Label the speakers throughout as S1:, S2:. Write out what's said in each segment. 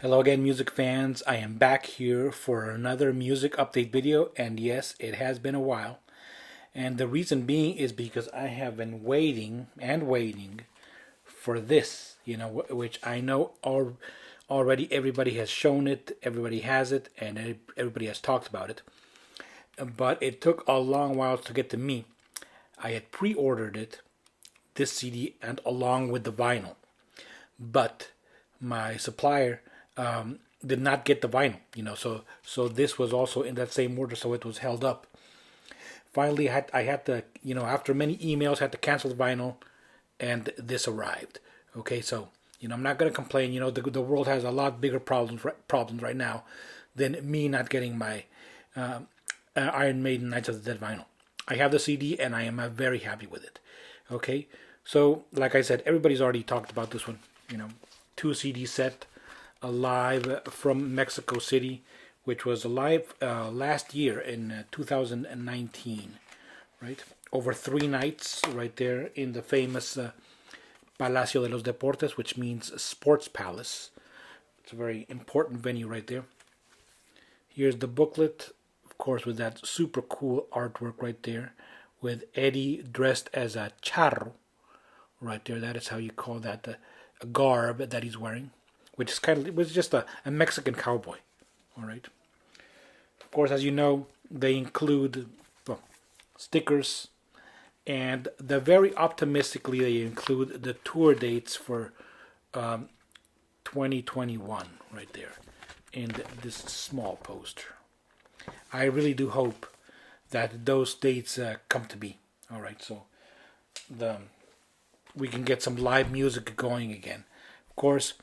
S1: Hello again, music fans. I am back here for another music update video, and yes, it has been a while. And the reason being is because I have been waiting and waiting for this, which I know already everybody has shown it, everybody has it, and everybody has talked about it. But it took a long while to get to me. I had pre ordered it, this CD, and along with the vinyl. But my supplier did not get the vinyl, so this was also in that same order, so it was held up. Finally, I had to, after many emails, had to cancel the vinyl, and this arrived. Okay, so I'm not gonna complain. The world has a lot bigger problems right now than me not getting my Iron Maiden Knights of the Dead vinyl. I have the CD, and I am very happy with it. Okay, so like I said, everybody's already talked about this one. 2 CD set, live from Mexico City, which was live last year in 2019, right? Over 3 nights, right there in the famous Palacio de los Deportes, which means Sports Palace. It's a very important venue right there. Here's the booklet, of course, with that super cool artwork right there, with Eddie dressed as a charro, right there. That is how you call that, a garb that he's wearing, which is was just a Mexican cowboy. All right. Of course, as you know, they include stickers, and very optimistically they include the tour dates for 2021 right there in this small poster. I really do hope that those dates come to be. All right, so we can get some live music going again. Of course,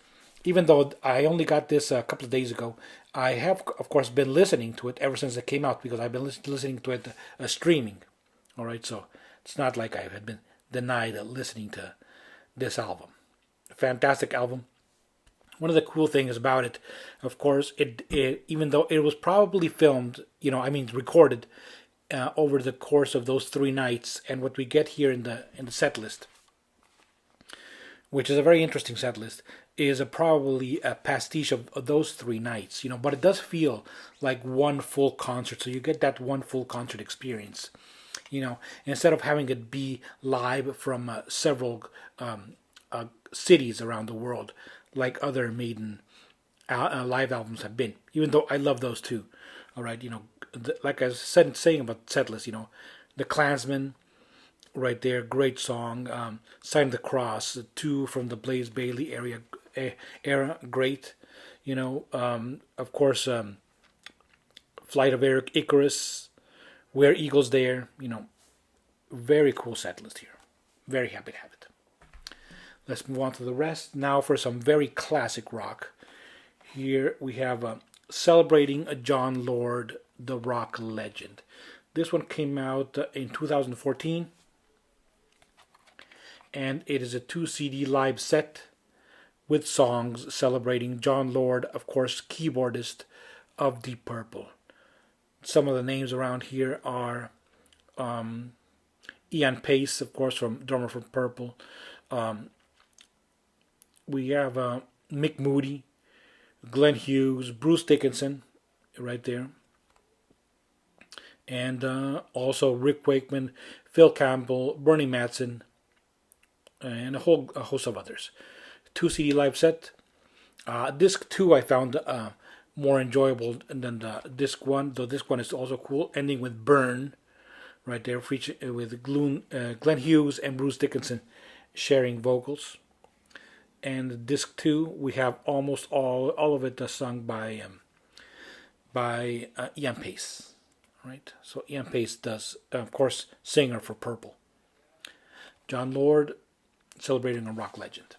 S1: even though I only got this a couple of days ago, I have, of course, been listening to it ever since it came out because I've been listening to it streaming. All right, so it's not like I had been denied listening to this album. Fantastic album. One of the cool things about it, of course, it even though it was probably filmed, recorded over the course of those 3 nights, and what we get here in the set list, which is a very interesting set list, is probably a pastiche of those 3 nights, but it does feel like one full concert, so you get that one full concert experience, instead of having it be live from several cities around the world, like other Maiden live albums have been, even though I love those too. All right, like I was saying about set list, the Klansman, right there, great song. Sign of the Cross, 2 from the Blaze Bayley era, great. Of course, Flight of Eric Icarus, Where Eagles Dare. Very cool set list here. Very happy to have it. Let's move on to the rest now for some very classic rock. Here we have Celebrating John Lord, the rock legend. This one came out in 2014. And it is a 2 CD live set with songs celebrating John Lord, of course, keyboardist of Deep Purple. Some of the names around here are Ian Pace, of course, drummer from Purple. We have Mick Moody, Glenn Hughes, Bruce Dickinson, right there. And also Rick Wakeman, Phil Campbell, Bernie Mattson, and a host of others. 2 CD live set. Disc 2 I found more enjoyable than disc 1, though disc 1 is also cool, ending with Burn, right there, with Glenn Hughes and Bruce Dickinson sharing vocals. And disc 2 we have almost all of it sung by Ian Pace, right? So Ian Pace does, of course, singer for Purple. John Lord, celebrating a rock legend.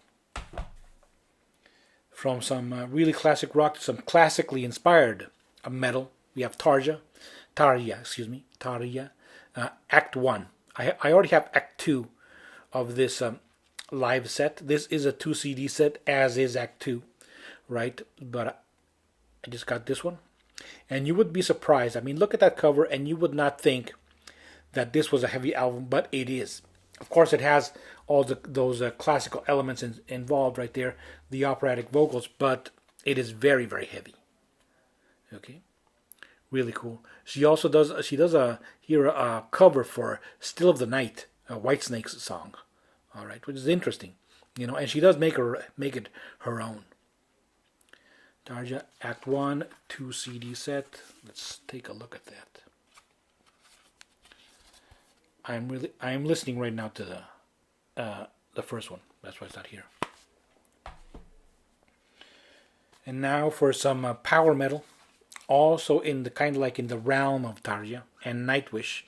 S1: From some really classic rock to some classically inspired metal, we have Tarja, Act 1. I already have Act 2 of this live set. This is a 2 CD set, as is Act 2, right? But I just got this one. And you would be surprised. Look at that cover, and you would not think that this was a heavy album, but it is. Of course, it has all those classical elements involved right there, the operatic vocals, but It is very, very heavy. Okay, really cool. She does a cover for "Still of the Night," a Whitesnake's song. All right, which is interesting, and she does make it her own. Tarja Act 1 2 CD set. Let's take a look at that. I'm listening right now to the first one. That's why it's not here. And now for some power metal, also in the kind of like in the realm of Tarja and Nightwish,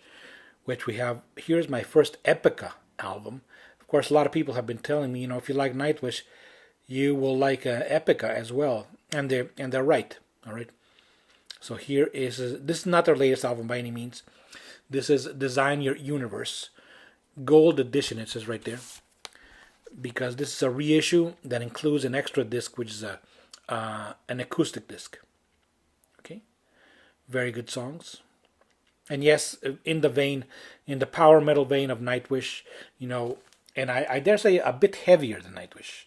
S1: which we have. Here's my first Epica album. Of course, a lot of people have been telling me, if you like Nightwish, you will like Epica as well, and they're right. All right. So here is this is not their latest album by any means. This is Design Your Universe, Gold Edition. It says right there, because this is a reissue that includes an extra disc, which is an acoustic disc. Okay, very good songs, and yes, in the power metal vein of Nightwish, and I dare say a bit heavier than Nightwish,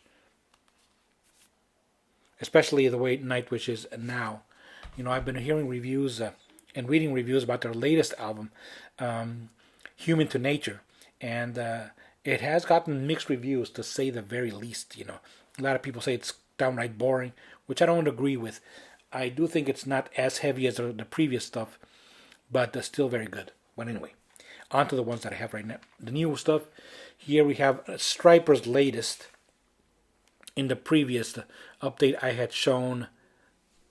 S1: especially the way Nightwish is now. I've been hearing reviews and reading reviews about their latest album, Human to Nature, and it has gotten mixed reviews, to say the very least. A lot of people say it's downright boring, which I don't agree with. I do think it's not as heavy as the previous stuff, but still very good. But anyway, on to the ones that I have right now. The new stuff. Here we have Stryper's latest. In the previous update, I had shown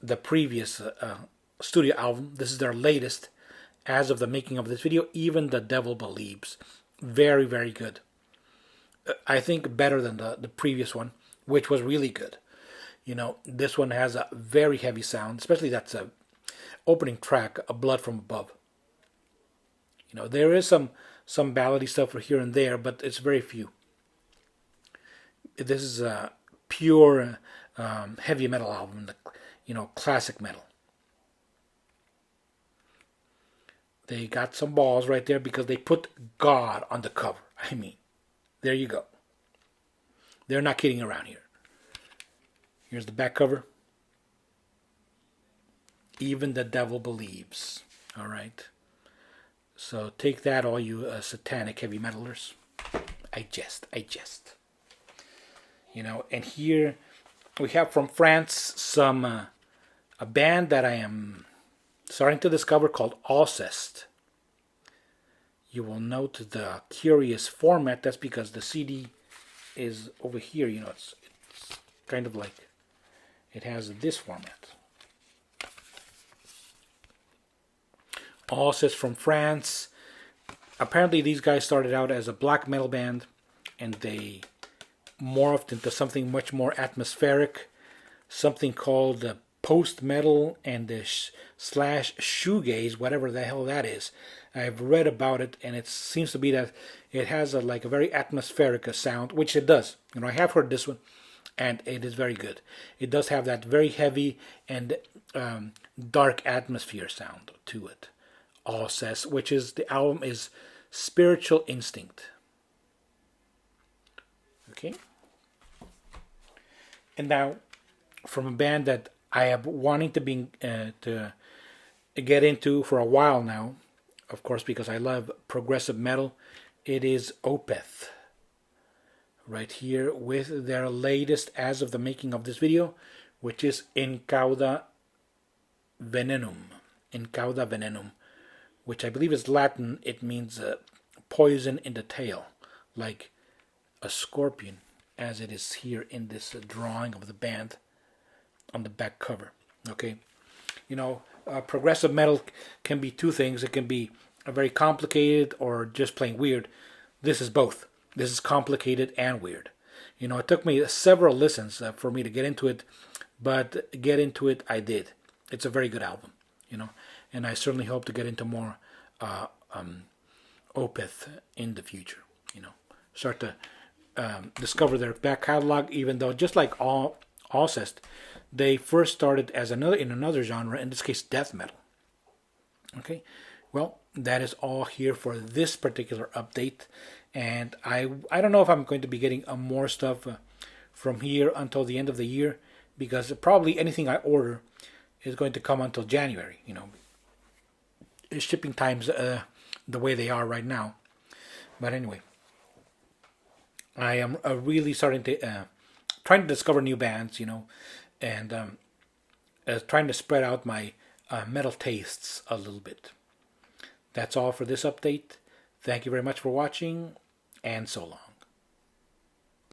S1: the previous studio album. This is their latest as of the making of this video. Even the Devil Believes. Very, very good. I think better than the previous one, which was really good. This one has a very heavy sound, especially that opening track, A Blood from Above. There is some ballady stuff here and there, but it's very few. This is a pure heavy metal album, classic metal. They got some balls right there because they put God on the cover. I mean, there you go. They're not kidding around here. Here's the back cover. Even the Devil Believes. All right. So take that, all you satanic heavy metalers. I jest. And here we have from France a band that I am starting to discover called Alcest. You will note the curious format. That's because the CD is over here. It's kind of like it has this format. Alcest from France. Apparently these guys started out as a black metal band, and they morphed into something much more atmospheric, something called post metal and slash shoegaze, whatever the hell that is. I've read about it, and it seems to be that it has a very atmospheric sound, which it does. I have heard this one, and it is very good. It does have that very heavy and dark atmosphere sound to it. Alcest, which is the album is Spiritual Instinct. Okay. And now, from a band that I have wanting to get into for a while now, of course, because I love progressive metal, it is Opeth. Right here with their latest, as of the making of this video, which is In Cauda Venenum. In Cauda Venenum, which I believe is Latin. It means poison in the tail, like a scorpion, as it is here in this drawing of the band on the back cover. Okay, progressive metal can be two things. It can be very complicated or just plain weird. This is both. This is complicated and weird. It took me several listens for me to get into it, but get into it I did. It's a very good album, and I certainly hope to get into more Opeth in the future. Start to discover their back catalog, even though just like Alcest, they first started as in another genre, in this case death metal. Okay, well, that is all here for this particular update, and I don't know if I'm going to be getting more stuff from here until the end of the year, because probably anything I order is going to come until January. Shipping times the way they are right now. But anyway, I am really starting to trying to discover new bands, and trying to spread out my metal tastes a little bit. That's all for this update. Thank you very much for watching, and so long.